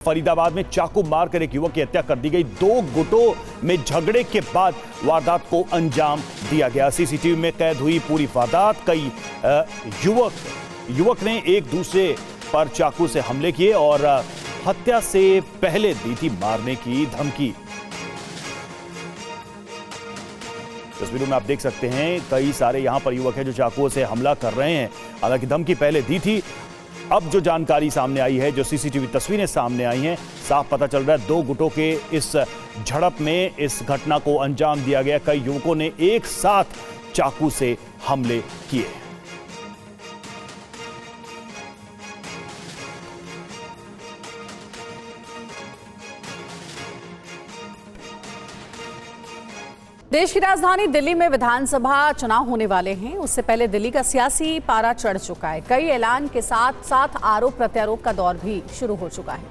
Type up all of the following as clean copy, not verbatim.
फरीदाबाद में चाकू मारकर एक युवक की हत्या कर दी गई। दो गुटों में झगड़े के बाद वारदात को अंजाम दिया गया। सीसीटीवी में कैद हुई पूरी वारदात। कई युवक ने एक दूसरे पर चाकू से हमले किए और हत्या से पहले दी थी मारने की धमकी। तस्वीरों में आप देख सकते हैं कई सारे यहां पर युवक हैं जो चाकुओं से हमला कर रहे हैं। हालांकि धमकी पहले दी थी। अब जो जानकारी सामने आई है, जो सीसीटीवी तस्वीरें सामने आई हैं, साफ पता चल रहा है दो गुटों के इस झड़प में इस घटना को अंजाम दिया गया। कई युवकों ने एक साथ चाकू से हमले किए। देश की राजधानी दिल्ली में विधानसभा चुनाव होने वाले हैं। उससे पहले दिल्ली का सियासी पारा चढ़ चुका है। कई ऐलान के साथ साथ आरोप प्रत्यारोप का दौर भी शुरू हो चुका है।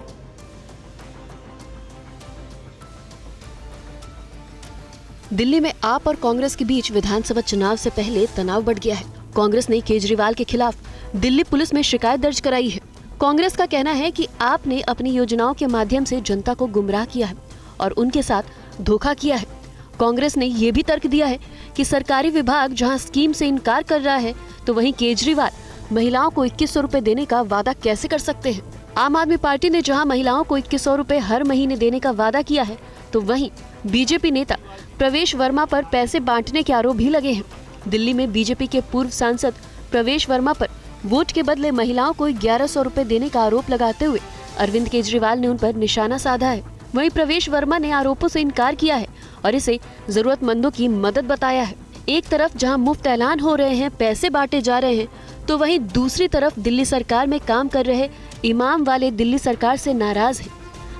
दिल्ली में आप और कांग्रेस के बीच विधानसभा चुनाव से पहले तनाव बढ़ गया है। कांग्रेस ने केजरीवाल के खिलाफ दिल्ली पुलिस में शिकायत दर्ज कराई है। कांग्रेस का कहना है कि आपने अपनी योजनाओं के माध्यम से जनता को गुमराह किया है और उनके साथ धोखा किया है। कांग्रेस ने ये भी तर्क दिया है कि सरकारी विभाग जहां स्कीम से इनकार कर रहा है, तो वहीं केजरीवाल महिलाओं को 2100 रुपए देने का वादा कैसे कर सकते हैं। आम आदमी पार्टी ने जहां महिलाओं को 2100 रुपए हर महीने देने का वादा किया है, तो वहीं बीजेपी नेता प्रवेश वर्मा पर पैसे बांटने के आरोप भी लगे हैं। दिल्ली में बीजेपी के पूर्व सांसद प्रवेश वर्मा पर वोट के बदले महिलाओं को 1100 रुपए देने का आरोप लगाते हुए अरविंद केजरीवाल ने उन पर निशाना साधा है। वहीं प्रवेश वर्मा ने आरोपों से इनकार किया है और इसे जरूरतमंदों की मदद बताया है। एक तरफ जहां मुफ्त ऐलान हो रहे हैं, पैसे बांटे जा रहे हैं, तो वहीं दूसरी तरफ दिल्ली सरकार में काम कर रहे इमाम वाले दिल्ली सरकार से नाराज हैं।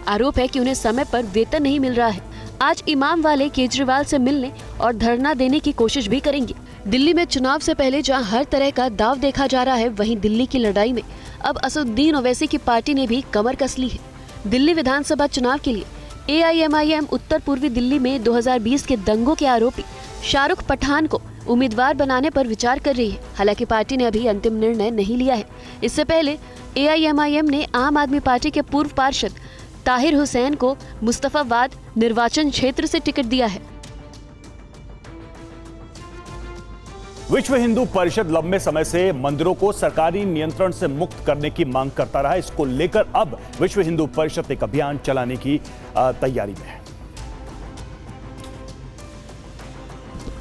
आरोप है कि उन्हें समय पर वेतन नहीं मिल रहा है। आज इमाम वाले केजरीवाल से मिलने और धरना देने की कोशिश भी करेंगे। दिल्ली में चुनाव से पहले जहां हर तरह का दाव देखा जा रहा है, वहीं दिल्ली की लड़ाई में अब असदुद्दीन ओवैसी की पार्टी ने भी कमर कस ली है। दिल्ली विधानसभा चुनाव के लिए AIMIM उत्तर पूर्वी दिल्ली में 2020 के दंगों के आरोपी शाहरुख पठान को उम्मीदवार बनाने पर विचार कर रही है। हालांकि पार्टी ने अभी अंतिम निर्णय नहीं लिया है। इससे पहले AIMIM ने आम आदमी पार्टी के पूर्व पार्षद ताहिर हुसैन को मुस्तफाबाद निर्वाचन क्षेत्र से टिकट दिया है। विश्व हिंदू परिषद लंबे समय से मंदिरों को सरकारी नियंत्रण से मुक्त करने की मांग करता रहा। इसको लेकर अब विश्व हिंदू परिषद एक अभियान चलाने की तैयारी में है।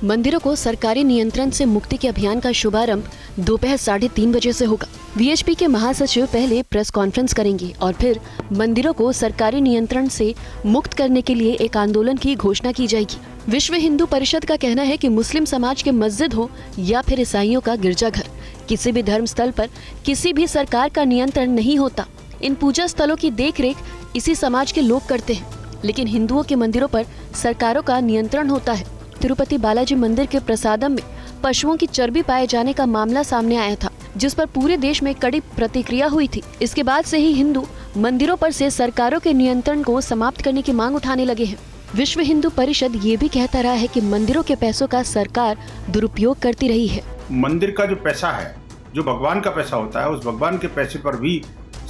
मंदिरों को सरकारी नियंत्रण से मुक्ति के अभियान का शुभारंभ दोपहर 3:30 बजे से होगा। VHP के महासचिव पहले प्रेस कॉन्फ्रेंस करेंगे और फिर मंदिरों को सरकारी नियंत्रण से मुक्त करने के लिए एक आंदोलन की घोषणा की जाएगी। विश्व हिंदू परिषद का कहना है कि मुस्लिम समाज के मस्जिद हो या फिर ईसाइयों का गिरजाघर, किसी भी धर्म स्थल पर किसी भी सरकार का नियंत्रण नहीं होता। इन पूजा स्थलों की देखरेख इसी समाज के लोग करते हैं, लेकिन हिंदुओं के मंदिरों पर सरकारों का नियंत्रण होता है। तिरुपति बालाजी मंदिर के प्रसादम में पशुओं की चर्बी पाए जाने का मामला सामने आया था, जिस पर पूरे देश में कड़ी प्रतिक्रिया हुई थी। इसके बाद से ही हिंदू मंदिरों पर से सरकारों के नियंत्रण को समाप्त करने की मांग उठाने लगे हैं। विश्व हिंदू परिषद ये भी कहता रहा है कि मंदिरों के पैसों का सरकार दुरुपयोग करती रही है। मंदिर का जो पैसा है, जो भगवान का पैसा होता है, उस भगवान के पैसे पर भी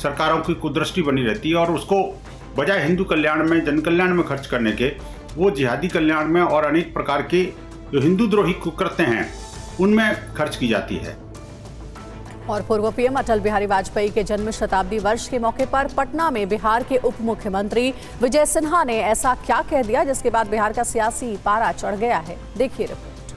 सरकारों की कुदृष्टि बनी रहती है और उसको बजाय हिंदू कल्याण में, जन कल्याण में खर्च करने के, वो जिहादी कल्याण में और अनेक प्रकार के जो हिंदू द्रोही कुकृत्य हैं उनमें खर्च की जाती है। और पूर्व PM अटल बिहारी वाजपेयी के जन्म शताब्दी वर्ष के मौके पर पटना में बिहार के उप मुख्यमंत्री विजय सिन्हा ने ऐसा क्या कह दिया, जिसके बाद बिहार का सियासी पारा चढ़ गया है। देखिए रिपोर्ट।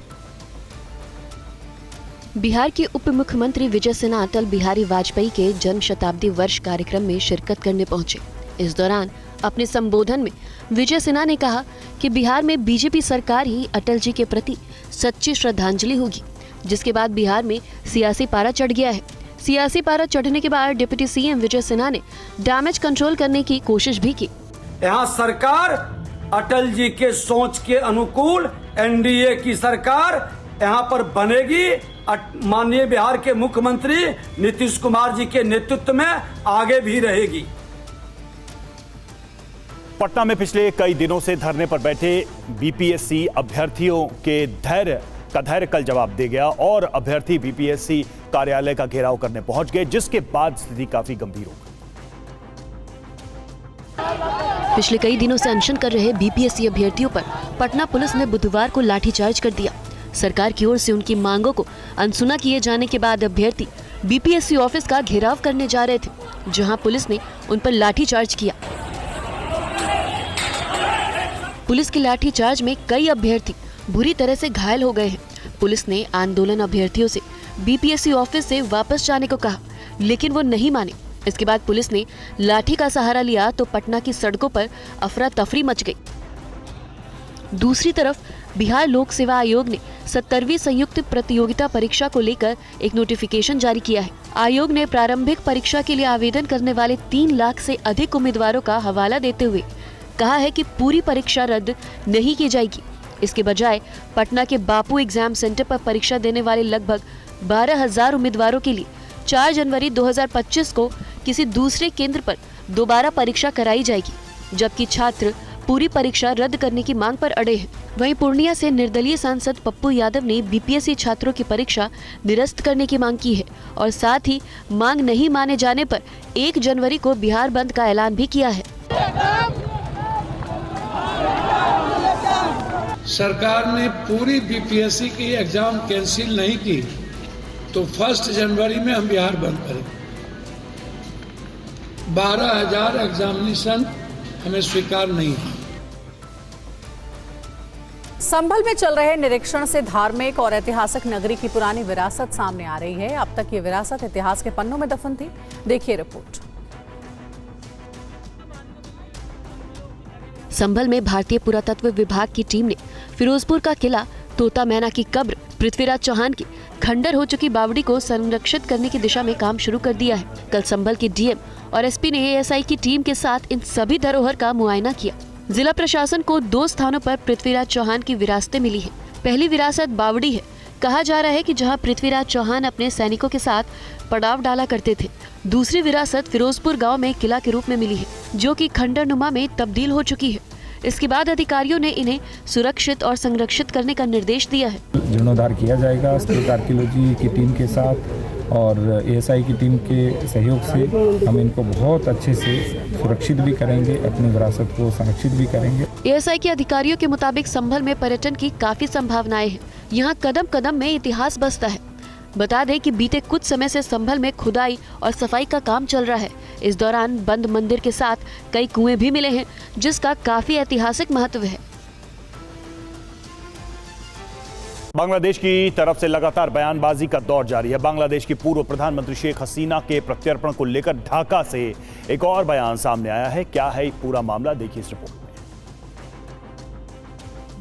बिहार के उप मुख्यमंत्री विजय सिन्हा अटल बिहारी वाजपेयी के जन्म शताब्दी वर्ष कार्यक्रम में शिरकत करने पहुंचे। इस दौरान अपने संबोधन में विजय सिन्हा ने कहा कि बिहार में बीजेपी सरकार ही अटल जी के प्रति सच्ची श्रद्धांजलि होगी, जिसके बाद बिहार में सियासी पारा चढ़ गया है। सियासी पारा चढ़ने के बाद डिप्टी CM विजय सिन्हा ने डैमेज कंट्रोल करने की कोशिश भी की। यहाँ सरकार अटल जी के सोच के अनुकूल NDA की सरकार यहाँ पर बनेगी। माननीय बिहार के मुख्यमंत्री नीतीश कुमार जी के नेतृत्व में आगे भी रहेगी। पटना में पिछले कई दिनों से धरने पर बैठे BPSC अभ्यर्थियों के धैर्य कल जवाब दे गया और अभ्यर्थी BPSC कार्यालय का घेराव करने पहुंच गए, जिसके बाद स्थिति काफी गंभीर हो गई। पिछले कई दिनों से अनशन कर रहे बीपीएससी अभ्यर्थियों पर पटना पुलिस ने बुधवार को लाठीचार्ज कर दिया। सरकार की ओर से उनकी मांगों को अनसुना किए जाने के बाद अभ्यर्थी बीपीएससी ऑफिस का घेराव करने जा रहे थे, जहां पुलिस ने उन पर लाठीचार्ज किया। पुलिस की लाठीचार्ज में कई अभ्यर्थी बुरी तरह से घायल हो गए हैं। पुलिस ने आंदोलन अभ्यर्थियों से बीपीएससी ऑफिस से वापस जाने को कहा, लेकिन वो नहीं माने। इसके बाद पुलिस ने लाठी का सहारा लिया तो पटना की सड़कों पर अफरा तफरी मच गई। दूसरी तरफ बिहार लोक सेवा आयोग ने 70वीं संयुक्त प्रतियोगिता परीक्षा को लेकर एक नोटिफिकेशन जारी किया है। आयोग ने प्रारंभिक परीक्षा के लिए आवेदन करने वाले 3 लाख से अधिक उम्मीदवारों का हवाला देते हुए कहा है कि पूरी परीक्षा रद्द नहीं की जाएगी। इसके बजाय पटना के बापू एग्जाम सेंटर पर परीक्षा देने वाले लगभग 12,000 उम्मीदवारों के लिए 4 जनवरी 2025 को किसी दूसरे केंद्र पर दोबारा परीक्षा कराई जाएगी, जबकि छात्र पूरी परीक्षा रद्द करने की मांग पर अड़े हैं। वहीं पूर्णिया से निर्दलीय सांसद पप्पू यादव ने बीपीएससी छात्रों की परीक्षा निरस्त करने की मांग की है और साथ ही मांग नहीं माने जाने पर 1 जनवरी को बिहार बंद का ऐलान भी किया है। सरकार ने पूरी बीपीएससी की एग्जाम कैंसिल नहीं की तो 1 जनवरी में हम बिहार बंद करेंगे। 12,000 एग्जामिनेशन हमें स्वीकार नहीं है। संभल में चल रहे निरीक्षण से धार्मिक और ऐतिहासिक नगरी की पुरानी विरासत सामने आ रही है। अब तक ये विरासत इतिहास के पन्नों में दफन थी। देखिए रिपोर्ट। संभल में भारतीय पुरातत्व विभाग की टीम ने फिरोजपुर का किला, तोता मैना की कब्र, पृथ्वीराज चौहान की खंडर हो चुकी बावड़ी को संरक्षित करने की दिशा में काम शुरू कर दिया है। कल संभल के डीएम और एसपी ने एएसआई की टीम के साथ इन सभी धरोहर का मुआयना किया। जिला प्रशासन को 2 स्थानों पर पृथ्वीराज चौहान की विरासतें मिली है। पहली विरासत बावड़ी है। कहा जा रहा है कि जहां पृथ्वीराज चौहान अपने सैनिकों के साथ पड़ाव डाला करते थे। दूसरी विरासत फिरोजपुर गांव में किला के रूप में मिली है, जो कि खंडरनुमा में तब्दील हो चुकी है। इसके बाद अधिकारियों ने इन्हें सुरक्षित और संरक्षित करने का निर्देश दिया है। जीर्णोद्धार किया जाएगा स्टेट आर्कियोलॉजी की टीम के साथ और एएसआई की टीम के सहयोग से हम इनको बहुत अच्छे से सुरक्षित भी करेंगे, अपनी विरासत को संरक्षित भी करेंगे। एएसआई के अधिकारियों के मुताबिक संभल में पर्यटन की काफी संभावनाएं हैं। यहाँ कदम कदम में इतिहास बसता है। बता दें कि बीते कुछ समय से संभल में खुदाई और सफाई का काम चल रहा है। इस दौरान बंद मंदिर के साथ कई कुएं भी मिले हैं, जिसका काफी ऐतिहासिक महत्व है। बांग्लादेश की तरफ से लगातार बयानबाजी का दौर जारी है। बांग्लादेश की पूर्व प्रधानमंत्री शेख हसीना के प्रत्यर्पण को लेकर ढाका से एक और बयान सामने आया है। क्या है पूरा मामला, देखिए इस रिपोर्ट में।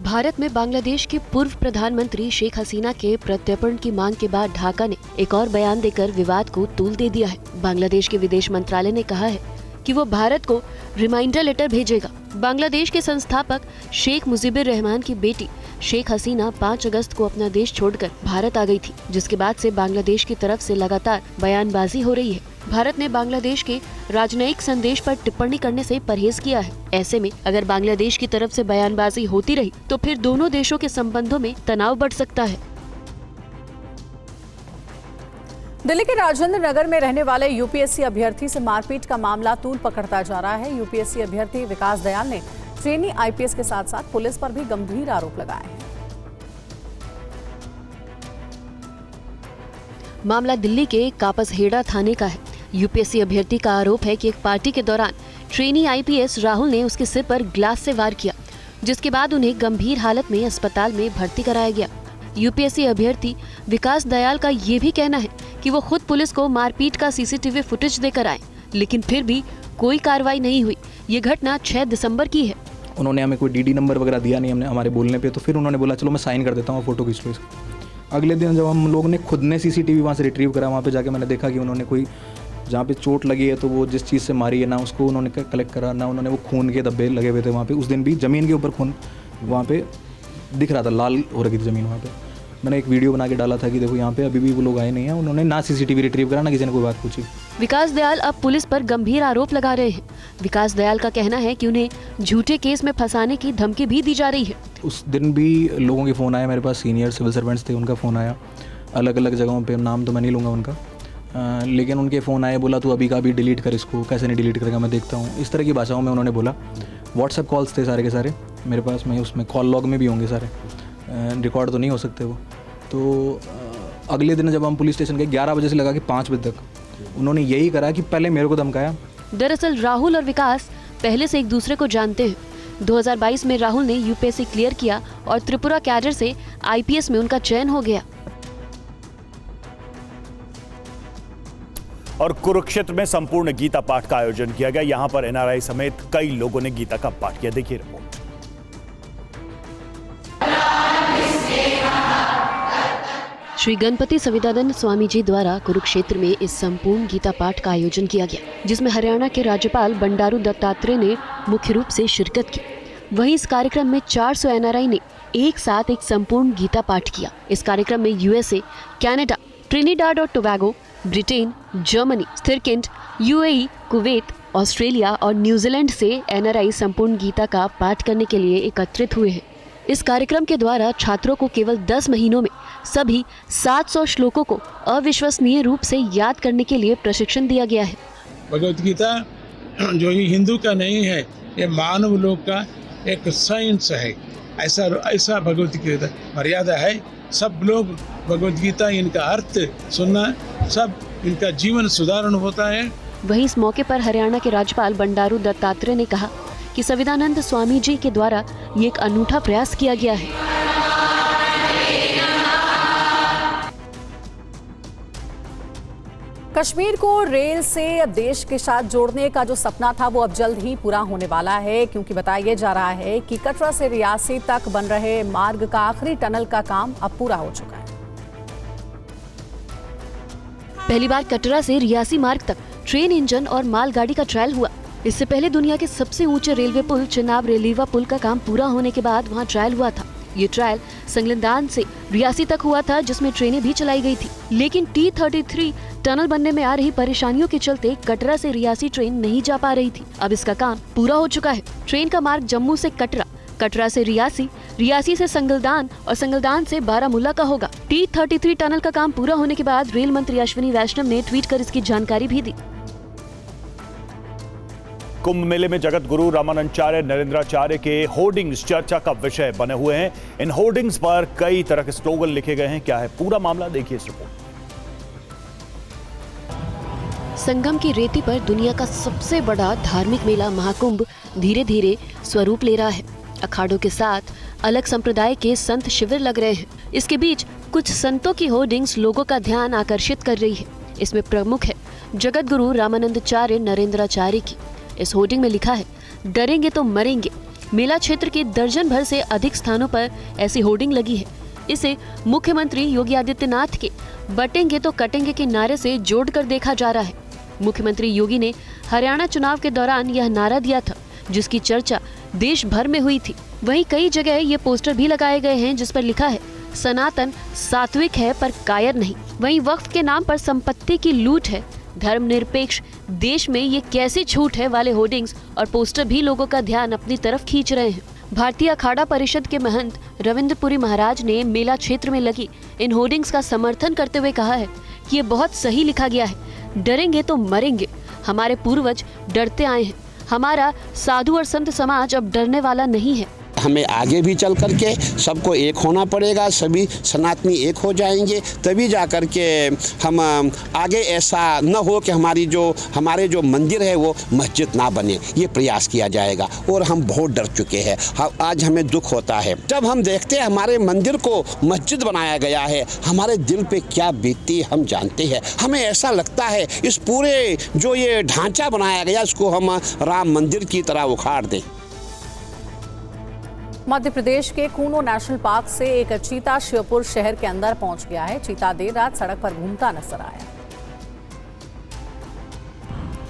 भारत में बांग्लादेश के पूर्व प्रधानमंत्री शेख हसीना के प्रत्यर्पण की मांग के बाद ढाका ने एक और बयान देकर विवाद को तूल दे दिया है। बांग्लादेश के विदेश मंत्रालय ने कहा है कि वो भारत को रिमाइंडर लेटर भेजेगा। बांग्लादेश के संस्थापक शेख मुजीबुर रहमान की बेटी शेख हसीना 5 अगस्त को अपना देश छोड़कर भारत आ गई थी, जिसके बाद से बांग्लादेश की तरफ से लगातार बयानबाजी हो रही है। भारत ने बांग्लादेश के राजनयिक संदेश पर टिप्पणी करने से परहेज किया है। ऐसे में अगर बांग्लादेश की तरफ से बयानबाजी होती रही तो फिर दोनों देशों के संबंधों में तनाव बढ़ सकता है। दिल्ली के राजेंद्र नगर में रहने वाले यूपीएससी अभ्यर्थी से मारपीट का मामला तूल पकड़ता जा रहा है। यूपीएससी अभ्यर्थी विकास दयाल ने ट्रेनी आईपीएस के साथ साथ पुलिस पर भी गंभीर आरोप लगाए हैं। मामला दिल्ली के कापसहेड़ा थाने का है। यूपीएससी अभ्यर्थी का आरोप है कि एक पार्टी के दौरान ट्रेनी आईपीएस राहुल ने उसके सिर पर ग्लास से वार किया, जिसके बाद उन्हें गंभीर हालत में अस्पताल में भर्ती कराया गया। यूपीएससी अभ्यर्थी विकास दयाल का ये भी कहना है कि वो खुद पुलिस को मारपीट का सीसीटीवी फुटेज देकर आए, लेकिन फिर भी कोई कार्रवाई नहीं हुई। ये घटना 6 दिसंबर की है। उन्होंने हमें कोई डीडी नंबर वगैरह दिया नहीं हमने हमारे बोलने पे, तो फिर उन्होंने बोला चलो मैं साइन कर देता हूँ, फोटो खींच लो इसका। अगले दिन जब हम लोगों ने खुद ने सीसीटीवी वहाँ से रिट्रीव करा, वहाँ पे जाके मैंने देखा कि उन्होंने कोई जहाँ पे चोट लगी है तो वो जिस चीज़ से मारी है ना उसको उन्होंने कलेक्ट करा, ना उन्होंने वो खून के धब्बे लगे हुए थे वहाँ पे। उस दिन भी ज़मीन के ऊपर खून वहाँ पे दिख रहा था, लाल हो रही थी ज़मीन वहाँ पे। मैंने एक वीडियो बना के डाला था कि देखो यहाँ पे अभी भी वो लोग आए नहीं हैं। उन्होंने ना सीसीटीवी रिट्रीव करा, ना किसी ने कोई बात पूछी। विकास दयाल अब पुलिस पर गंभीर आरोप लगा रहे हैं। विकास दयाल का कहना है कि उन्हें झूठे केस में फंसाने की धमकी भी दी जा रही है। उस दिन भी लोगों के फ़ोन आए मेरे पास, सीनियर सिविल सर्वेंट्स थे, उनका फ़ोन आया अलग अलग जगहों पे, नाम तो मैं नहीं लूँगा उनका, लेकिन उनके फ़ोन आए, बोला तू अभी का अभी डिलीट कर इसको, कैसे नहीं डिलीट करेगा मैं देखता हूँ, इस तरह की भाषाओं में उन्होंने बोला। व्हाट्सएप कॉल्स थे सारे के सारे मेरे पास में, उसमें कॉल लॉग में भी होंगे सारे, रिकॉर्ड तो नहीं हो सकते वो। तो अगले दिन जब हम पुलिस स्टेशन गए 11 बजे से लगा के 5 बजे तक उन्होंने यही करा कि पहले मेरे को धमकाया। दरअसल राहुल और विकास पहले से एक दूसरे को जानते हैं। 2022 में राहुल ने यूपीएससी क्लियर किया और त्रिपुरा कैडर से आईपीएस में उनका चयन हो गया। और कुरुक्षेत्र में संपूर्ण गीता पाठ का आयोजन किया गया। यहां पर एनआरआई समेत कई लोगों ने गीता का पाठ किया। देखिए रिपोर्ट। श्री गणपति सविदानंद स्वामी जी द्वारा कुरुक्षेत्र में इस संपूर्ण गीता पाठ का आयोजन किया गया, जिसमें हरियाणा के राज्यपाल बंडारू दत्तात्रेय ने मुख्य रूप से शिरकत की। वहीं इस कार्यक्रम में 400 एनआरआई ने एक साथ एक संपूर्ण गीता पाठ किया। इस कार्यक्रम में यूएसए, कनाडा, ट्रिनिडाड और टोबैगो, ब्रिटेन, जर्मनी, स्थिरकिंड, यूएई, कुवैत, ऑस्ट्रेलिया और न्यूजीलैंड से एनआरआई संपूर्ण गीता का पाठ करने के लिए एकत्रित हुए हैं। इस कार्यक्रम के द्वारा छात्रों को केवल 10 महीनों में सभी 700 श्लोकों को अविश्वसनीय रूप से याद करने के लिए प्रशिक्षण दिया गया है। भगवत गीता जो ही हिंदू का नहीं है, ये मानव लोक का एक साइंस है। ऐसा भगवत गीता मर्यादा है। सब लोग भगवत गीता इनका अर्थ सुनना, सब इनका जीवन सुधारण होता है। वहीं इस मौके पर हरियाणा के राज्यपाल बंडारू दत्तात्रेय ने कहा कि सविदानंद स्वामी जी के द्वारा ये एक अनूठा प्रयास किया गया है। कश्मीर को रेल से देश के साथ जोड़ने का जो सपना था वो अब जल्द ही पूरा होने वाला है, क्योंकि बताया जा रहा है कि कटरा से रियासी तक बन रहे मार्ग का आखिरी टनल का काम अब पूरा हो चुका है। पहली बार कटरा से रियासी मार्ग तक ट्रेन इंजन और मालगाड़ी का ट्रायल हुआ। इससे पहले दुनिया के सबसे ऊंचे रेलवे पुल चिनाब रेलीवा पुल का काम पूरा होने के बाद वहां ट्रायल हुआ था। ये ट्रायल संगलदान से रियासी तक हुआ था, जिसमें ट्रेनें भी चलाई गई थी। लेकिन T33 टनल बनने में आ रही परेशानियों के चलते कटरा से रियासी ट्रेन नहीं जा पा रही थी। अब इसका काम पूरा हो चुका है। ट्रेन का मार्ग जम्मू से कटरा, कटरा से रियासी, रियासी से संगलदान और संगलदान से बारामूला का होगा। T33 टनल का काम पूरा होने के बाद रेल मंत्री अश्विनी वैष्णव ने ट्वीट कर इसकी जानकारी भी दी। कुंभ मेले में जगत गुरु रामानंदाचार्य नरेंद्राचार्य के होर्डिंग्स चर्चा का विषय बने हुए हैं। इन होर्डिंग्स पर कई तरह के स्लोगन लिखे गए हैं। क्या है पूरा मामला, देखिए इस रिपोर्ट। संगम की रेती पर दुनिया का सबसे बड़ा धार्मिक मेला महाकुंभ धीरे धीरे स्वरूप ले रहा है। अखाड़ों के साथ अलग संप्रदाय के संत शिविर लग रहे हैं। इसके बीच कुछ संतों की होर्डिंग्स लोगों का ध्यान आकर्षित कर रही है। इसमें प्रमुख है जगत गुरु रामानंदाचार्य नरेंद्राचार्य की। इस होर्डिंग में लिखा है, डरेंगे तो मरेंगे। मेला क्षेत्र के दर्जन भर से अधिक स्थानों पर ऐसी होर्डिंग लगी है। इसे मुख्यमंत्री योगी आदित्यनाथ के बटेंगे तो कटेंगे के नारे से जोड़कर देखा जा रहा है। मुख्यमंत्री योगी ने हरियाणा चुनाव के दौरान यह नारा दिया था, जिसकी चर्चा देश भर में हुई थी। वहीं कई जगह ये पोस्टर भी लगाए गए हैं जिस पर लिखा है, सनातन सात्विक है पर कायर नहीं। वहीं वक्फ के नाम पर संपत्ति की लूट है, धर्मनिरपेक्ष देश में ये कैसी छूट है वाले होर्डिंग्स और पोस्टर भी लोगों का ध्यान अपनी तरफ खींच रहे हैं। भारतीय अखाड़ा परिषद के महंत रविंद्रपुरी महाराज ने मेला क्षेत्र में लगी इन होर्डिंग्स का समर्थन करते हुए कहा है कि ये बहुत सही लिखा गया है। डरेंगे तो मरेंगे। हमारे पूर्वज डरते आए हैं। हमारा साधु और संत समाज अब डरने वाला नहीं है। हमें आगे भी चल करके सबको एक होना पड़ेगा, सभी सनातनी एक हो जाएंगे, तभी जा कर के हम आगे ऐसा न हो कि हमारे जो मंदिर है वो मस्जिद ना बने। ये प्रयास किया जाएगा और हम बहुत डर चुके हैं। आज हमें दुख होता है जब हम देखते हैं हमारे मंदिर को मस्जिद बनाया गया है। हमारे दिल पे क्या बीतती हम जानते हैं। हमें ऐसा लगता है इस पूरे जो ये ढांचा बनाया गया इसको हम राम मंदिर की तरह उखाड़ दें। मध्य प्रदेश के कूनो नेशनल पार्क से एक चीता श्योपुर शहर के अंदर पहुंच गया है। चीता देर रात सड़क पर घूमता नजर आया।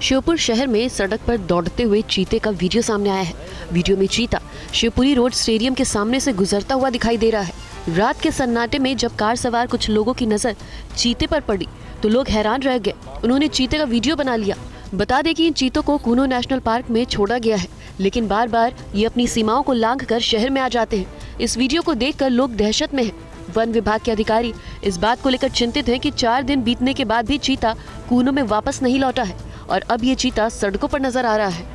श्योपुर शहर में सड़क पर दौड़ते हुए चीते का वीडियो सामने आया है। वीडियो में चीता शिवपुरी रोड स्टेडियम के सामने से गुजरता हुआ दिखाई दे रहा है। रात के सन्नाटे में जब कार सवार कुछ लोगों की नजर चीते पर पड़ी तो लोग हैरान रह गए। उन्होंने चीते का वीडियो बना लिया। बता दें कि इन चीतों को कूनो नेशनल पार्क में छोड़ा गया है, लेकिन बार बार ये अपनी सीमाओं को लांघकर शहर में आ जाते हैं। इस वीडियो को देखकर लोग दहशत में हैं। वन विभाग के अधिकारी इस बात को लेकर चिंतित हैं कि 4 दिन बीतने के बाद भी चीता कूनो में वापस नहीं लौटा है और अब ये चीता सड़कों पर नजर आ रहा है।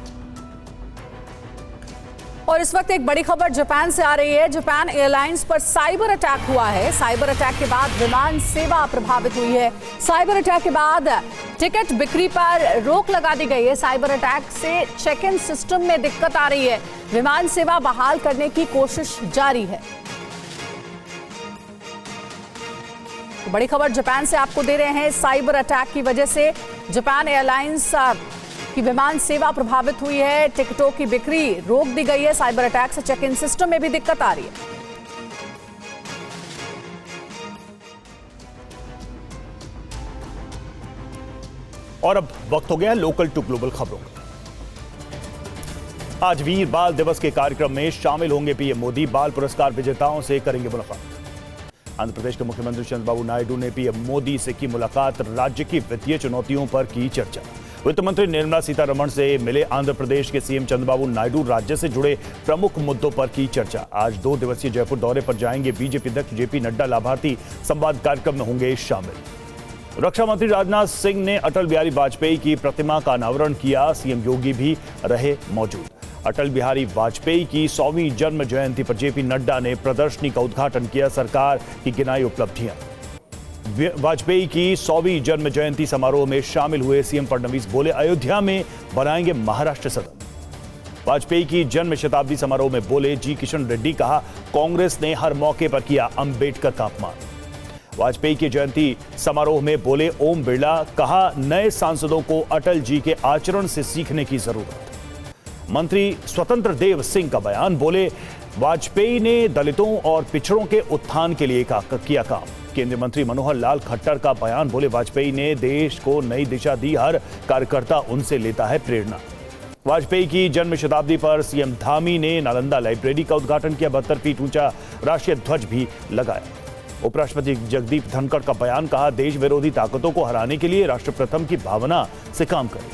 और इस वक्त एक बड़ी खबर जापान से आ रही है। जापान एयरलाइंस पर साइबर अटैक हुआ है। साइबर अटैक के बाद विमान सेवा प्रभावित हुई है। साइबर अटैक के बाद टिकट बिक्री पर रोक लगा दी गई है। साइबर अटैक से चेक इन सिस्टम में दिक्कत आ रही है। विमान सेवा बहाल करने की कोशिश जारी है। तो बड़ी खबर जापान से आपको दे रहे हैं। साइबर अटैक की वजह से जापान एयरलाइंस की विमान सेवा प्रभावित हुई है। टिकटों की बिक्री रोक दी गई है। साइबर अटैक से चेक इन सिस्टम में भी दिक्कत आ रही है। और अब वक्त हो गया है लोकल टू ग्लोबल खबरों का। आज वीर बाल दिवस के कार्यक्रम में शामिल होंगे पीएम मोदी। बाल पुरस्कार विजेताओं से करेंगे मुलाकात। आंध्र प्रदेश के मुख्यमंत्री चंद्रबाबू नायडू ने पीएम मोदी से की मुलाकात। राज्य की वित्तीय चुनौतियों पर की चर्चा। वित्त मंत्री निर्मला सीतारमण से मिले आंध्र प्रदेश के सीएम चंद्रबाबू नायडू। राज्य से जुड़े प्रमुख मुद्दों पर की चर्चा। आज 2 दिवसीय जयपुर दौरे पर जाएंगे बीजेपी अध्यक्ष जेपी नड्डा। लाभार्थी संवाद कार्यक्रम में होंगे शामिल। रक्षा मंत्री राजनाथ सिंह ने अटल बिहारी वाजपेयी की प्रतिमा का अनावरण किया। सीएम योगी भी रहे मौजूद। अटल बिहारी वाजपेयी की 100वीं जन्म जयंती पर जेपी नड्डा ने प्रदर्शनी का उद्घाटन किया। सरकार की गिनाई उपलब्धियां। वाजपेयी की 100वीं जन्म जयंती समारोह में शामिल हुए सीएम फडणवीस बोले, अयोध्या में बनाएंगे महाराष्ट्र सदन। वाजपेयी की जन्म शताब्दी समारोह में बोले जी किशन रेड्डी। कहा, कांग्रेस ने हर मौके पर किया अंबेडकर का अपमान। वाजपेयी की जयंती समारोह में बोले ओम बिरला। कहा, नए सांसदों को अटल जी के आचरण से सीखने की जरूरत। मंत्री स्वतंत्र देव सिंह का बयान। बोले, वाजपेयी ने दलितों और पिछड़ों के उत्थान के लिए किया काम। केंद्रीय मंत्री मनोहर लाल खट्टर का बयान। बोले, वाजपेयी ने देश को नई दिशा दी। हर कार्यकर्ता उनसे लेता है प्रेरणा। वाजपेयी की जन्म शताब्दी पर सीएम धामी ने नालंदा लाइब्रेरी का उद्घाटन किया। 72 फीट ऊंचा राष्ट्रीय ध्वज भी लगाया। उपराष्ट्रपति जगदीप धनखड़ का बयान। कहा, देश विरोधी ताकतों को हराने के लिए राष्ट्र प्रथम की भावना से काम करें।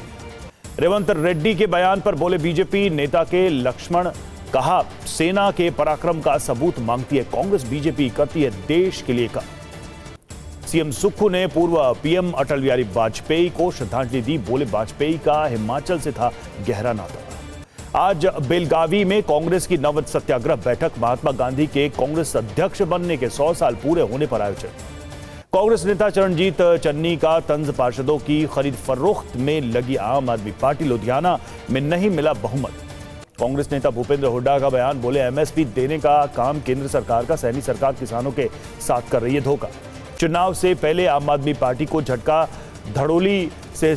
रेवंत रेड्डी के बयान पर बोले बीजेपी नेता के लक्ष्मण। कहा, सेना के पराक्रम का सबूत मांगती है कांग्रेस। बीजेपी करती है देश के लिए काम। सीएम सुक्खू ने पूर्व पीएम अटल बिहारी वाजपेयी को श्रद्धांजलि दी। बोले, वाजपेयी का हिमाचल से था गहरा नाता। आज बेलगावी में कांग्रेस की नव सत्याग्रह बैठक। महात्मा गांधी के कांग्रेस अध्यक्ष बनने के 100 साल पूरे होने पर आयोजन। कांग्रेस नेता चरणजीत चन्नी का तंज पार्षदों की खरीद फरोख्त में लगी आम आदमी पार्टी। लुधियाना में नहीं मिला बहुमत। कांग्रेस नेता भूपेंद्र हुड्डा का बयान। बोले, एमएसपी देने का काम केंद्र सरकार का। सैनी सरकार किसानों के साथ कर रही है धोखा। चुनाव से पहले आम आदमी पार्टी को झटका। धड़ोली से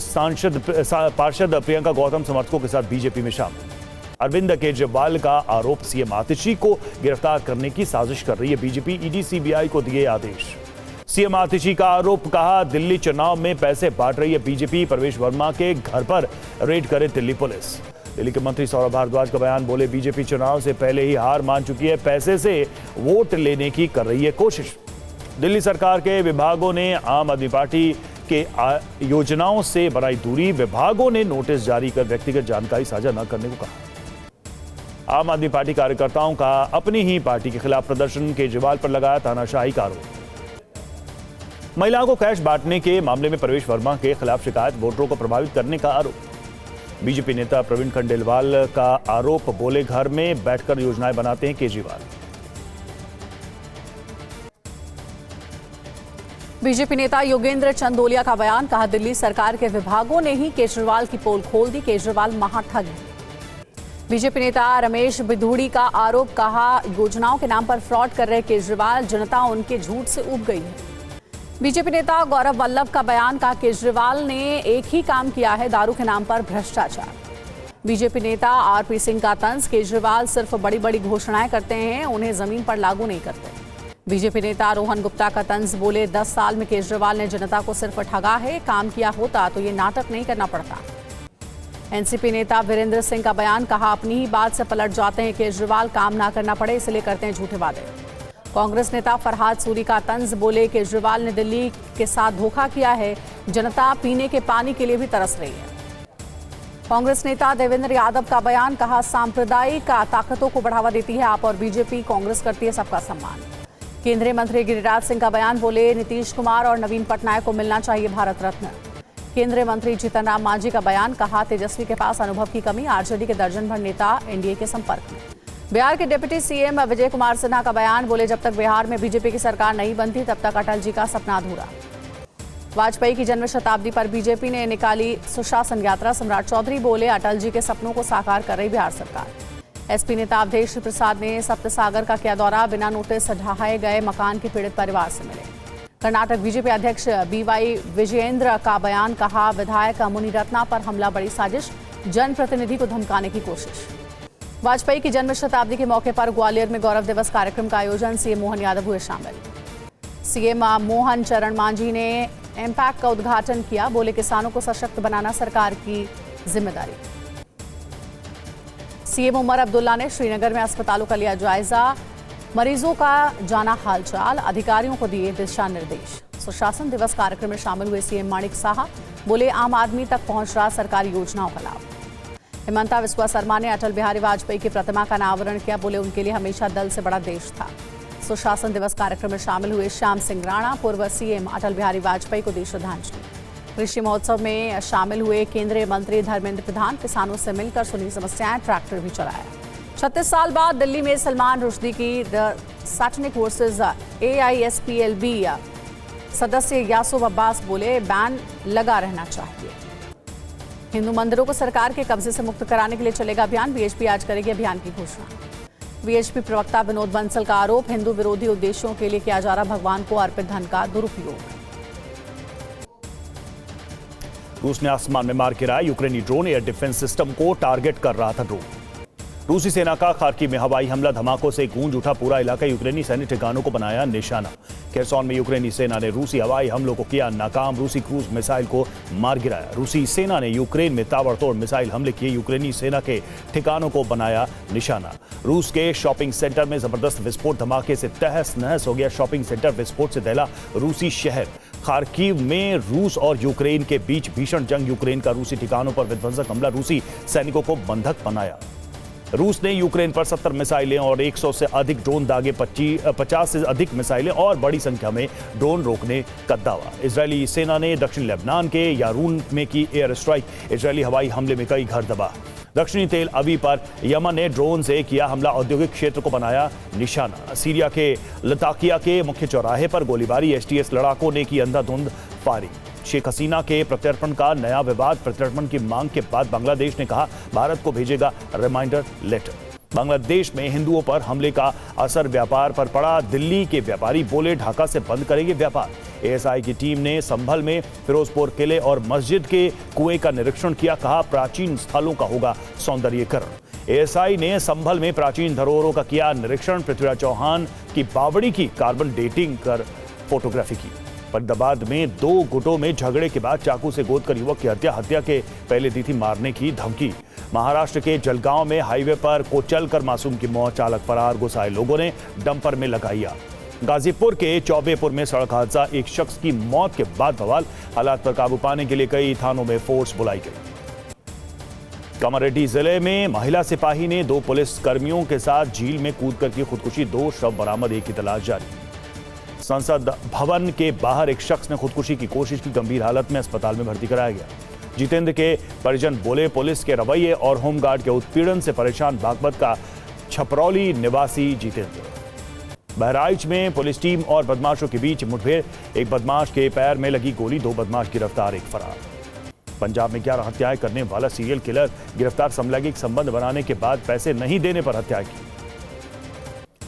पार्षद प्रियंका गौतम समर्थकों के साथ बीजेपी में शामिल। अरविंद केजरीवाल का आरोप, सीएम आतिशी को गिरफ्तार करने की साजिश कर रही है बीजेपी। ईडी सीबीआई को दिए आदेश। सीएम आतिशी का आरोप। कहा, दिल्ली चुनाव में पैसे बांट रही है बीजेपी। प्रवेश वर्मा के घर पर रेड करे दिल्ली पुलिस। दिल्ली के मंत्री सौरभ भारद्वाज का बयान। बोले, बीजेपी चुनाव से पहले ही हार मान चुकी है। पैसे से वोट लेने की कर रही है कोशिश। दिल्ली सरकार के विभागों ने आम आदमी पार्टी के योजनाओं से बनाई दूरी। विभागों ने नोटिस जारी कर व्यक्तिगत जानकारी साझा न करने को कहा। आम आदमी पार्टी कार्यकर्ताओं का अपनी ही पार्टी के खिलाफ प्रदर्शन। केजरीवाल पर लगाया तानाशाही का आरोप। महिलाओं को कैश बांटने के मामले में प्रवेश वर्मा के खिलाफ शिकायत। वोटरों को प्रभावित करने का आरोप। बीजेपी नेता प्रवीण खंडेलवाल का आरोप। बोले, घर में बैठकर योजनाएं बनाते हैं केजरीवाल। बीजेपी नेता योगेंद्र चंदोलिया का बयान। कहा, दिल्ली सरकार के विभागों ने ही केजरीवाल की पोल खोल दी। केजरीवाल महाठग है। बीजेपी नेता रमेश बिधूड़ी का आरोप। कहा, योजनाओं के नाम पर फ्रॉड कर रहे केजरीवाल। जनता उनके झूठ से ऊब गई है। बीजेपी नेता गौरव वल्लभ का बयान। कहा, केजरीवाल ने एक ही काम किया है, दारू के नाम पर भ्रष्टाचार। बीजेपी नेता आरपी सिंह का तंज। केजरीवाल सिर्फ बड़ी बड़ी घोषणाएं करते हैं, उन्हें जमीन पर लागू नहीं करते। बीजेपी नेता रोहन गुप्ता का तंज। बोले, 10 साल में केजरीवाल ने जनता को सिर्फ ठगा है। काम किया होता तो ये नाटक नहीं करना पड़ता। एनसीपी नेता वीरेंद्र सिंह का बयान। कहा, अपनी ही बात से पलट जाते हैं केजरीवाल। काम ना करना पड़े इसलिए करते हैं झूठे वादे। कांग्रेस नेता फरहाद सूरी का तंज। बोले, केजरीवाल ने दिल्ली के साथ धोखा किया है। जनता पीने के पानी के लिए भी तरस रही है। कांग्रेस नेता देवेंद्र यादव का बयान। कहा, सांप्रदायिक ताकतों को बढ़ावा देती है आप और बीजेपी। कांग्रेस करती है सबका सम्मान। केंद्रीय मंत्री गिरिराज सिंह का बयान। बोले, नीतीश कुमार और नवीन पटनायक को मिलना चाहिए भारत रत्न। केंद्रीय मंत्री जीतन राम मांझी का बयान। कहा, तेजस्वी के पास अनुभव की कमी। आरजेडी के दर्जन भर नेता एनडीए के संपर्क में। बिहार के डिप्टी सीएम विजय कुमार सिन्हा का बयान, बोले जब तक बिहार में बीजेपी की सरकार नहीं बनती तब तक अटल जी का सपना अधूरा। वाजपेयी की जन्म शताब्दी पर बीजेपी ने निकाली सुशासन यात्रा, सम्राट चौधरी बोले अटल जी के सपनों को साकार कर रही बिहार सरकार। एसपी नेता अवधेश प्रसाद ने सप्तसागर का किया दौरा, बिना नोटिस ढहाए गए मकान के पीड़ित परिवार से मिले। कर्नाटक बीजेपी अध्यक्ष बीवाई विजयेंद्र का बयान, कहा विधायक मुनिरत्ना पर हमला बड़ी साजिश, जनप्रतिनिधि को धमकाने की कोशिश। वाजपेयी की जन्म शताब्दी के मौके पर ग्वालियर में गौरव दिवस कार्यक्रम का आयोजन, सीएम मोहन यादव हुए शामिल। सीएम मोहन चरण मांझी ने एम्पैक्ट का उद्घाटन किया, बोले किसानों को सशक्त बनाना सरकार की जिम्मेदारी। सीएम उमर अब्दुल्ला ने श्रीनगर में अस्पतालों का लिया जायजा, मरीजों का जाना हालचाल, अधिकारियों को दिए दिशा निर्देश। सुशासन दिवस कार्यक्रम में शामिल हुए सीएम माणिक साहा, बोले आम आदमी तक पहुंच रहा सरकारी योजनाओं का लाभ। हिमंता बिस्वा शर्मा ने अटल बिहारी वाजपेयी की प्रतिमा का अनावरण किया, बोले उनके लिए हमेशा दल से बड़ा देश था। सुशासन दिवस कार्यक्रम में शामिल हुए श्याम सिंह राणा, पूर्व सीएम अटल बिहारी वाजपेयी को दी श्रद्धांजलि। कृषि महोत्सव में शामिल हुए केंद्रीय मंत्री धर्मेंद्र प्रधान, किसानों से मिलकर सुनी समस्याएं, ट्रैक्टर भी चलाया। 36 साल बाद दिल्ली में सलमान रुश्दी की द सैटनिक वर्सेस AISPLB सदस्य यासूब अब्बास बोले बैन लगा रहना चाहिए। हिंदू मंदिरों को सरकार के कब्जे से मुक्त कराने के लिए चलेगा अभियान, बीएचपी आज करेगी अभियान की घोषणा। बीएचपी प्रवक्ता विनोद बंसल का आरोप, हिंदू विरोधी उद्देश्यों के लिए किया जा रहा भगवान को अर्पित धन का दुरुपयोग। रूस ने आसमान में मार गिराया यूक्रेनी ड्रोन, एयर डिफेंस सिस्टम को टारगेट कर रहा था ड्रोन। रूसी सेना का खार्किव में हवाई हमला, धमाकों से गूंज उठा पूरा इलाका, यूक्रेनी सैन्य ठिकानों को बनाया निशाना। खेरसॉन में यूक्रेनी सेना ने रूसी हवाई हमलों को किया नाकाम, रूसी क्रूज मिसाइल को मार गिराया। रूसी सेना ने यूक्रेन में ताबड़तोड़ मिसाइल हमले किए, यूक्रेनी सेना के ठिकानों को बनाया निशाना। रूस के शॉपिंग सेंटर में जबरदस्त विस्फोट, धमाके से तहस नहस हो गया शॉपिंग सेंटर, विस्फोट से दहला रूसी शहर। खार्किव में रूस और यूक्रेन के बीच भीषण जंग, यूक्रेन का रूसी ठिकानों पर विध्वंसक हमला, रूसी सैनिकों को बंधक बनाया। रूस ने यूक्रेन पर 70 मिसाइलें और 100 से अधिक ड्रोन दागे, 50 से अधिक मिसाइलें और बड़ी संख्या में ड्रोन रोकने का दावा। इजरायली सेना ने दक्षिण लेबनान के यारून में की एयर स्ट्राइक, इजरायली हवाई हमले में कई घर दबा। दक्षिणी तेल अवीव पर यमन ने ड्रोन से किया हमला, औद्योगिक क्षेत्र को बनाया निशाना। सीरिया के लताकिया के मुख्य चौराहे पर गोलीबारी, एसटीएफ लड़ाकों ने की अंधाधुंध फायरिंग। शेख हसीना के प्रत्यर्पण का नया विवाद, प्रत्यर्पण की मांग के बाद बांग्लादेश ने कहा भारत को भेजेगा रिमाइंडर लेटर। बांग्लादेश में हिंदुओं पर हमले का असर व्यापार पर पड़ा, दिल्ली के व्यापारी बोले ढाका से बंद करेंगे व्यापार। एएसआई की टीम ने संभल में फिरोजपुर किले और मस्जिद के कुएं का निरीक्षण किया, कहा प्राचीन स्थलों का होगा सौंदर्यीकरण। एएसआई ने संभल में प्राचीन धरोहरों का किया निरीक्षण, पृथ्वीराज चौहान की बावड़ी की कार्बन डेटिंग कर फोटोग्राफी की। फरीदाबाद में 2 गुटों में झगड़े के बाद चाकू से गोदकर युवक की हत्या के पहले दी थी मारने की धमकी। महाराष्ट्र के जलगांव में हाईवे पर कुचलकर मासूम की मौत, चालक फरार, गुस्साए लोगों ने डंपर में लगाई आग। गाजीपुर के चौबेपुर में सड़क हादसा, एक शख्स की मौत के बाद बवाल, हालात पर काबू पाने के लिए कई थानों में फोर्स बुलाई गई। कामारेड्डी जिले में महिला सिपाही ने 2 पुलिस कर्मियों के साथ झील में कूदकर की खुदकुशी, 2 शव बरामद, एक की तलाश जारी। संसद भवन के बाहर एक शख्स ने खुदकुशी की कोशिश की, गंभीर हालत में अस्पताल में भर्ती कराया गया। जितेंद्र के परिजन बोले पुलिस के रवैये और होमगार्ड के उत्पीड़न से परेशान बागपत का छपरौली निवासी जितेंद्र। बहराइच में पुलिस टीम और बदमाशों के बीच मुठभेड़, एक बदमाश के पैर में लगी गोली, 2 बदमाश गिरफ्तार, एक फरार। पंजाब में 11 हत्याएं करने वाला सीरियल किलर गिरफ्तार, समलैंगिक संबंध बनाने के बाद पैसे नहीं देने पर हत्या की।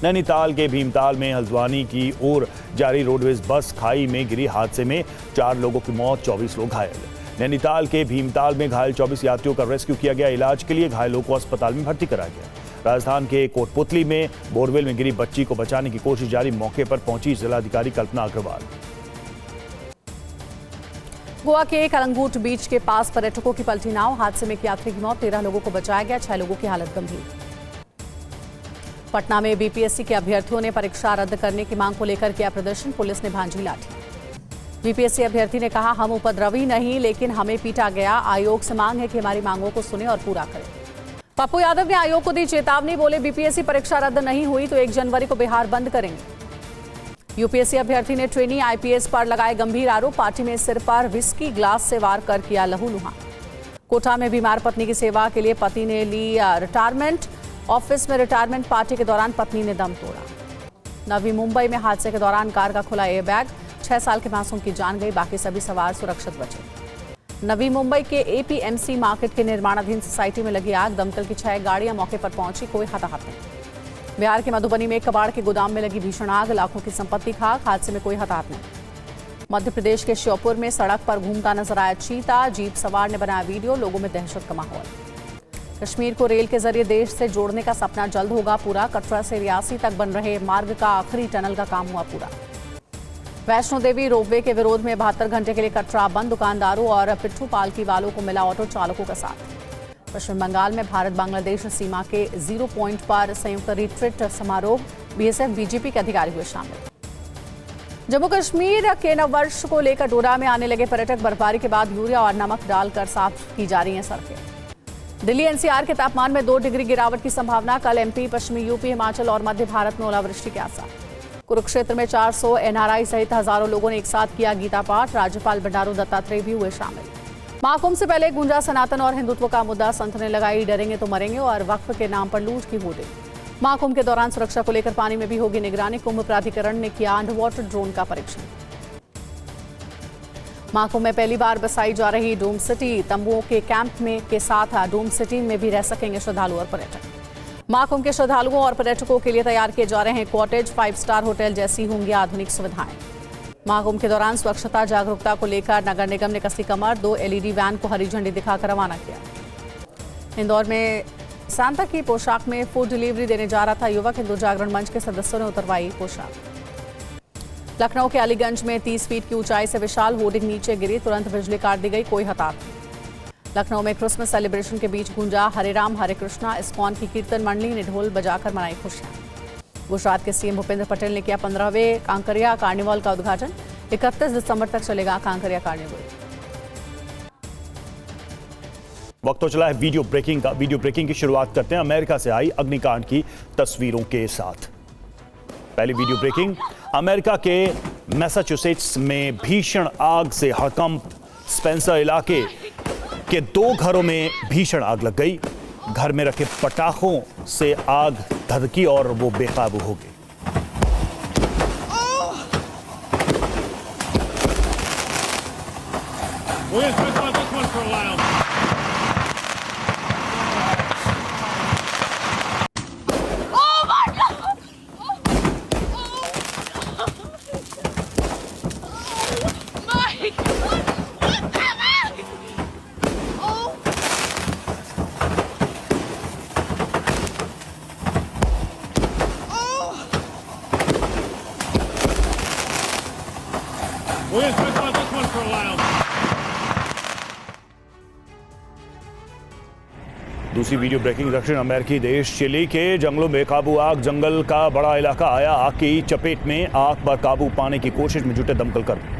नैनीताल के भीमताल में हल्द्वानी की ओर जारी रोडवेज बस खाई में गिरी, हादसे में 4 लोगों की मौत, 24 लोग घायल। नैनीताल के भीमताल में घायल 24 यात्रियों का रेस्क्यू किया गया, इलाज के लिए घायलों को अस्पताल में भर्ती कराया गया। राजस्थान के कोटपुतली में बोरवेल में गिरी बच्ची को बचाने की कोशिश जारी, मौके पर पहुंची जिलाधिकारी कल्पना अग्रवाल। गोवा के कलंगूट बीच के पास पर्यटकों की पलटी नाव, हादसे में एक यात्री की मौत, 13 लोगों को बचाया गया, 6 लोगों की हालत गंभीर। पटना में बीपीएससी के अभ्यर्थियों ने परीक्षा रद्द करने की मांग को लेकर किया प्रदर्शन, पुलिस ने भांजी लाठी। बीपीएससी अभ्यर्थी ने कहा हम उपद्रवी नहीं लेकिन हमें पीटा गया, आयोग से मांग है कि हमारी मांगों को सुने और पूरा करें। पप्पू यादव ने आयोग को दी चेतावनी, बोले बीपीएससी परीक्षा रद्द नहीं हुई तो 1 जनवरी को बिहार बंद करेंगे। यूपीएससी अभ्यर्थी ने ट्रेनी आईपीएस पर लगाए गंभीर आरोप, पार्टी में सिर पर विस्की ग्लास से वार कर किया लहूलुहान। कोटा में बीमार पत्नी की सेवा के लिए पति ने ली रिटायरमेंट, ऑफिस में रिटायरमेंट पार्टी के दौरान पत्नी ने दम तोड़ा। नवी मुंबई में हादसे के दौरान कार का खुला एयरबैग, 6 साल के मासूम की जान गई, बाकी सभी सवार सुरक्षित बचे। नवी मुंबई के एपीएमसी मार्केट के निर्माणाधीन सोसाइटी में लगी आग, दमकल की 6 गाड़ियां मौके पर पहुंची, कोई हताहत नहीं। बिहार के मधुबनी में एक कबाड़ के गोदाम में लगी भीषण आग, लाखों की संपत्ति खाक, हादसे में कोई हताहत नहीं। मध्य प्रदेश के श्योपुर में सड़क पर घूमता नजर आया चीता, जीप सवार ने बनाया वीडियो, लोगों में दहशत का माहौल। कश्मीर को रेल के जरिए देश से जोड़ने का सपना जल्द होगा पूरा, कटरा से रियासी तक बन रहे मार्ग का आखिरी टनल का काम हुआ पूरा। वैष्णो देवी रोपवे के विरोध में 72 घंटे के लिए कटरा बंद, दुकानदारों और पिट्ठू पालकी वालों को मिला ऑटो चालकों का साथ। पश्चिम बंगाल में भारत बांग्लादेश सीमा के 0 पॉइंट पर संयुक्त रिट्रीट समारोह, बीएसएफ बीजेपी के अधिकारी हुए शामिल। जम्मू कश्मीर के नववर्ष को लेकर डोडा में आने लगे पर्यटक, बर्फबारी के बाद यूरिया और नमक डालकर साफ की जा रही हैं सड़कें। दिल्ली एनसीआर के तापमान में 2 डिग्री गिरावट की संभावना, कल एमपी, पश्चिमी यूपी, हिमाचल और मध्य भारत में ओलावृष्टि के आसार। कुरुक्षेत्र में 400 एनआरआई सहित हजारों लोगों ने एक साथ किया गीता पाठ, राज्यपाल बंडारू दत्तात्रेय भी हुए शामिल। महाकुंभ से पहले गूंजा सनातन और हिंदुत्व का मुद्दा, संत ने लगाई डरेंगे तो मरेंगे और वक्फ के नाम पर लूट की होर्डिंग। महाकुंभ के दौरान सुरक्षा को लेकर पानी में भी होगी निगरानी, कुंभ प्राधिकरण ने किया अंडर वाटर ड्रोन का परीक्षण। महाकुंभ में पहली बार बसाई जा रही डोम सिटी, तंबुओं के कैंप में के साथ डोम सिटी में भी रह सकेंगे श्रद्धालु और पर्यटक। महाकुंभ के श्रद्धालुओं और पर्यटकों के लिए तैयार किए जा रहे हैं कॉटेज, 5 स्टार होटल जैसी होंगी आधुनिक सुविधाएं। महाकुंभ के दौरान स्वच्छता जागरूकता को लेकर नगर निगम ने कसी कमर, 2 एलईडी वैन को हरी झंडी दिखाकर रवाना किया। इंदौर में सांता की पोशाक में फूड डिलीवरी देने जा रहा था युवक, हिंदू जागरण मंच के सदस्यों ने उतरवाई पोशाक। लखनऊ के अलीगंज में 30 फीट की ऊंचाई से विशाल होर्डिंग नीचे गिरी, तुरंत बिजली काट दी गई, कोई हताहत नहीं। लखनऊ में क्रिसमस सेलिब्रेशन के बीच गूंजा हरे राम हरे कृष्णा, इस्कॉन की कीर्तन मंडली ने ढोल बजाकर मनाई खुशियां। गुजरात के सीएम भूपेंद्र पटेल ने किया 15वें कांकरिया कार्निवल का उद्घाटन, 31 दिसंबर तक चलेगा कांकरिया कार्निवल। वक्त तो चला है वीडियो ब्रेकिंग का। वीडियो ब्रेकिंग की शुरुआत करते हैं अमेरिका से आई अग्निकांड की तस्वीरों के साथ। पहली वीडियो ब्रेकिंग, अमेरिका के मैसाचुसेट्स में भीषण आग से हड़कंप, स्पेंसर इलाके के 2 घरों में भीषण आग लग गई। घर में रखे पटाखों से आग धधकी और वो बेकाबू हो गई। दूसरी वीडियो ब्रेकिंग, दक्षिण अमेरिकी देश चिली के जंगलों में बेकाबू आग, जंगल का बड़ा इलाका आया आग की चपेट में। आग पर काबू पाने की कोशिश में जुटे दमकल कर्मी।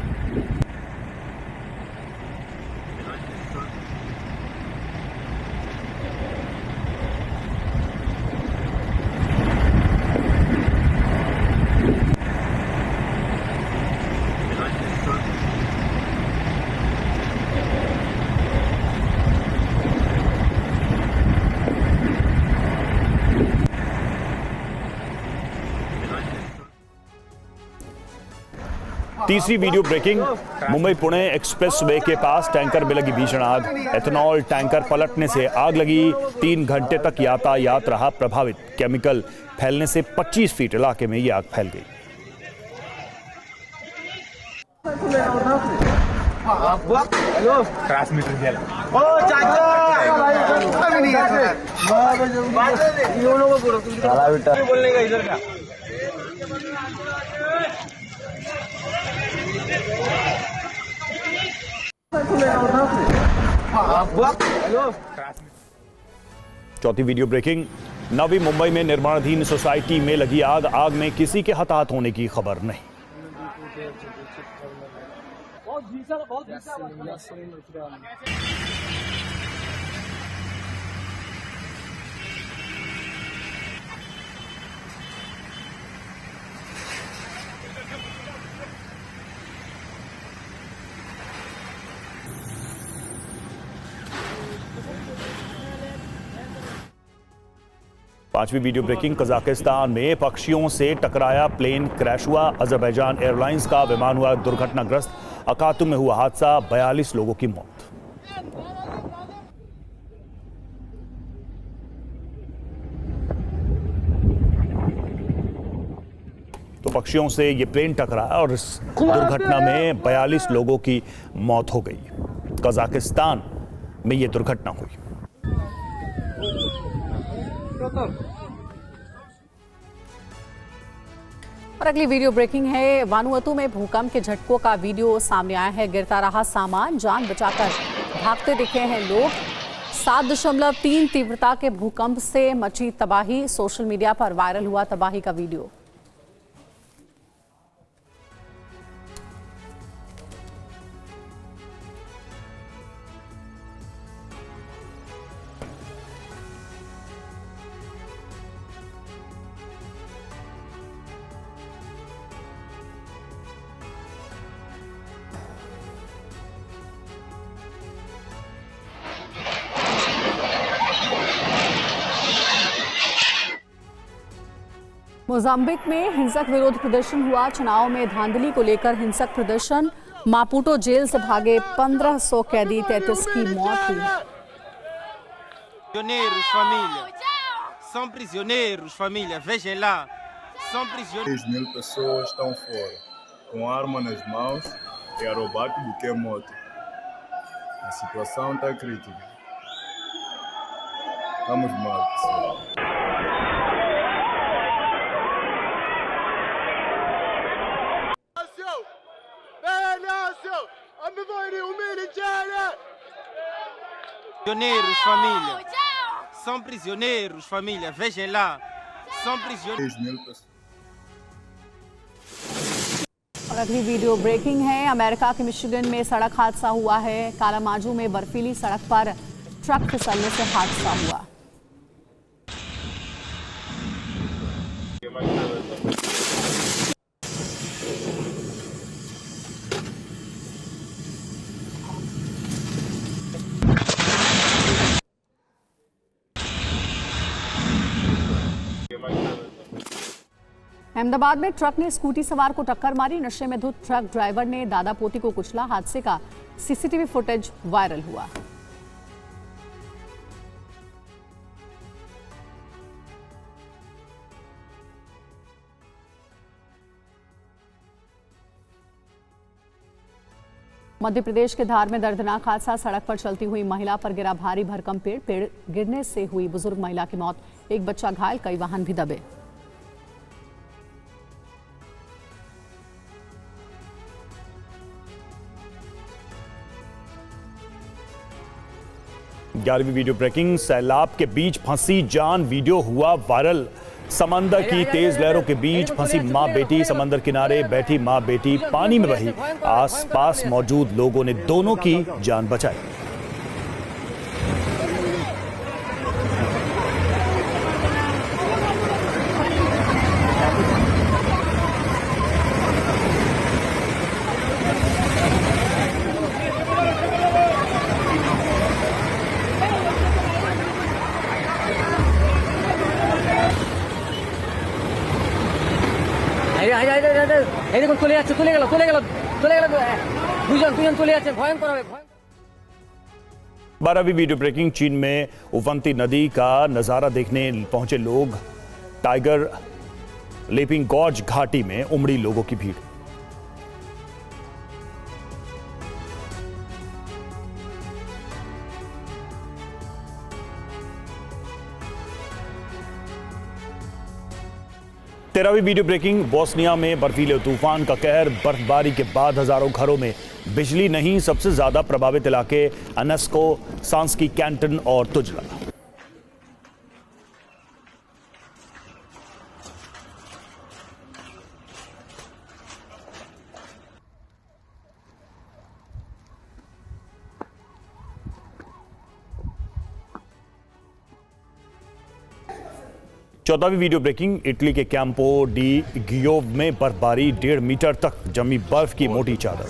तीसरी video breaking, Mumbai Pune express way के पास टैंकर में लगी भीषण आग, एथेनॉल टैंकर पलटने से आग लगी। 3 घंटे तक यातायात रहा प्रभावित। केमिकल फैलने से 25 फीट इलाके में यह आग फैल गई। चौथी वीडियो ब्रेकिंग, नवी मुंबई में निर्माणाधीन सोसाइटी में लगी आग, आग में किसी के हताहत होने की खबर नहीं। पांचवी वीडियो ब्रेकिंग, कजाकिस्तान में पक्षियों से टकराया प्लेन क्रैश हुआ। अजरबैजान एयरलाइंस का विमान हुआ दुर्घटनाग्रस्त। अकातु में हुआ हादसा, 42 लोगों की मौत। तो पक्षियों से ये प्लेन टकराया और इस दुर्घटना में 42 लोगों की मौत हो गई। कजाकिस्तान में ये दुर्घटना हुई। और अगली वीडियो ब्रेकिंग है। वानुअतु में भूकंप के झटकों का वीडियो सामने आया है। गिरता रहा सामान, जान बचाकर भागते दिखे हैं लोग। 7.3 तीव्रता के भूकंप से मची तबाही। सोशल मीडिया पर वायरल हुआ तबाही का वीडियो। मोजाम्बिक में हिंसक विरोध प्रदर्शन हुआ। चुनाव में धांधली को लेकर हिंसक प्रदर्शन। मापुटो जेल से भागे 1500 कैदी, 33 की मौत हुई। Prisioneiros, família. São prisioneiros, família. Vejam lá. São prisioneiros. 3.000 pessoas estão fora, com arma nas mãos e a roubar do que moto. A situação está crítica. Estamos mal, pessoal. Prisioneiros, família. São prisioneiros, família. Vejam lá. São prisioneiros. 3.000 pessoas. और अगली video breaking है। America के Michigan में सड़क हादसा हुआ है। कालामाजू में बर्फीली सड़क पर ट्रक फिसलने से हादसा हुआ। अहमदाबाद में ट्रक ने स्कूटी सवार को टक्कर मारी। नशे में धुत ट्रक ड्राइवर ने दादा पोती को कुचला। हादसे का सीसीटीवी फुटेज वायरल हुआ। मध्य प्रदेश के धार में दर्दनाक हादसा। सड़क पर चलती हुई महिला पर गिरा भारी भरकम पेड़। पेड़ गिरने से हुई बुजुर्ग महिला की मौत। एक बच्चा घायल, कई वाहन भी दबे। ग्यारहवीं वीडियो ब्रेकिंग, सैलाब के बीच फंसी जान, वीडियो हुआ वायरल। समंदर की तेज लहरों के बीच फंसी मां बेटी। समंदर किनारे बैठी मां बेटी पानी में बही। आसपास मौजूद लोगों ने दोनों की जान बचाई। बारहवीं वीडियो ब्रेकिंग, चीन में उफनती नदी का नजारा देखने पहुंचे लोग। टाइगर लेपिंग गॉर्ज घाटी में उमड़ी लोगों की भीड़। तेरहवीं वीडियो ब्रेकिंग, बोस्निया में बर्फीले तूफान का कहर। बर्फबारी के बाद हजारों घरों में बिजली नहीं। सबसे ज्यादा प्रभावित इलाके अनेस्को, सांस्की कैंटन और तुजला। चौदहवीं वीडियो ब्रेकिंग, इटली के कैंपो डी गियोव में बर्फबारी। 1.5 मीटर तक जमी बर्फ की मोटी चादर।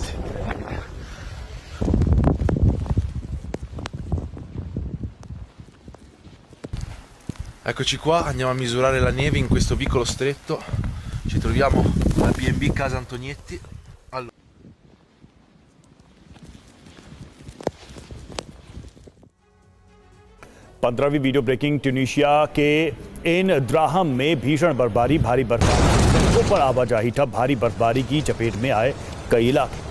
Eccoci qua, andiamo a misurare la neve in questo piccolo stretto. Ci troviamo alla B&B Casa Antonietti. Allora. पंद्रहवीं वीडियो ब्रेकिंग। ट्यूनीशिया के इन द्राहम में भीषण बर्फबारी, भारी बर्फबारी, सड़कों पर आवाजाही ठप, भारी बर्फबारी की चपेट में आए कई इलाके।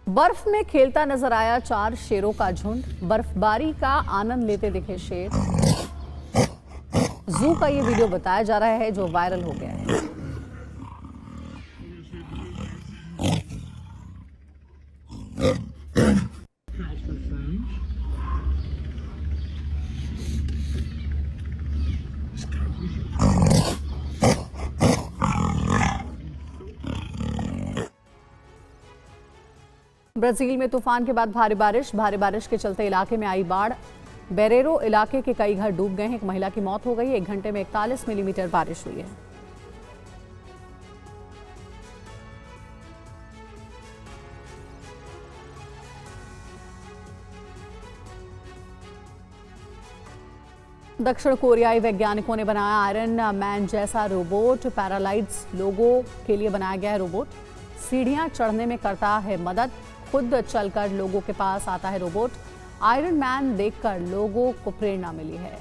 बर्फ में खेलता नजर आया 4 शेरों का झुंड, बर्फबारी का आनंद लेते दिखे शेर। जू का ये वीडियो बताया जा रहा है जो वायरल हो गया है। ब्राजील में तूफान के बाद भारी बारिश के चलते इलाके में आई बाढ़। बेरेरो इलाके के कई घर डूब गए हैं। एक महिला की मौत हो गई। 1 घंटे में 41 मिलीमीटर बारिश हुई है। दक्षिण कोरियाई वैज्ञानिकों ने बनाया आयरन मैन जैसा रोबोट। पैरालाइज्ड लोगों के लिए बनाया गया है रोबोट। सीढ़ियां चढ़ने में करता है मदद। खुद चलकर लोगों के पास आता है रोबोट। आयरन मैन देखकर लोगों को प्रेरणा मिली है।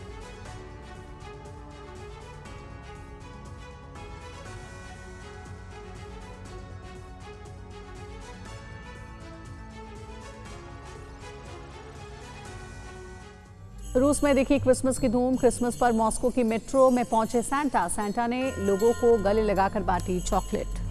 रूस में देखी क्रिसमस की धूम। क्रिसमस पर मॉस्को की मेट्रो में पहुंचे सैंटा ने लोगों को गले लगाकर बांटी चॉकलेट।